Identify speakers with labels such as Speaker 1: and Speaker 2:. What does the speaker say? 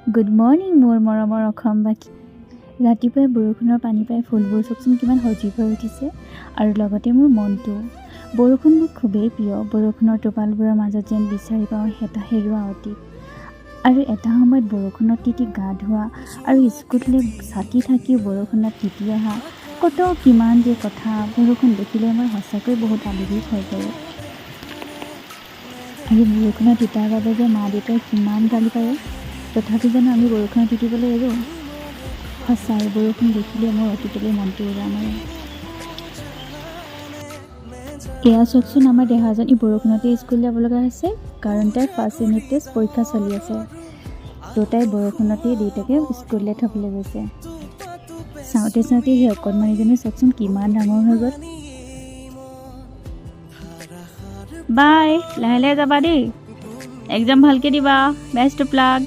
Speaker 1: Good morning মোৰ মৰমৰ অসমবাসী। ৰাতিপুৱাই বৰষুণৰ পানী পাই ফুলবোৰ চাওকচোন কিমান সজীৱ হৈ উঠিছে আৰু লগতে মোৰ মনটো। বৰষুণ মোৰ খুবেই প্ৰিয়। বৰষুণৰ টোপালবোৰৰ মাজত যেন বিচাৰি পাওঁ এটা হেৰুৱা অতীত। আৰু এটা সময়ত বৰষুণত তিতি গা ধোৱা আৰু স্কুললৈ ছাতি থাকিও বৰষুণত তিতি অহা কত কিমান যে কথা। বৰষুণ দেখিলে মই সঁচাকৈ বহুত আৱেগিক হৈ পৰোঁ। আৰু বৰষুণত তিতাৰ বাবে যে মা দেউতাই কিমান গালি পাৰে, তথাপি জানো আমি বৰষুণত তিতিবলৈ এৰোঁ? সঁচাই বৰষুণ দেখিলে মোৰ অতীতলৈ মনটো উৰা মাৰে। এয়া চাওকচোন, আমাৰ দেহাজনী বৰষুণতে স্কুল যাব লগা হৈছে, কাৰণ তাইৰ ফাৰ্ষ্ট ইউনিট টেষ্ট পৰীক্ষা চলি আছে। তো তাই বৰষুণতেই দেউতাকে স্কুললৈ থ'বলৈ গৈছে। চাওঁতে চাওঁতে সেই অকণমানিজনী চাওকচোন কিমান ডাঙৰ হৈ গ'ল। বাই, লাহে লাহে যাবা দেই, এক্সাম ভালকৈ দিবা, বেষ্ট অফ লাক।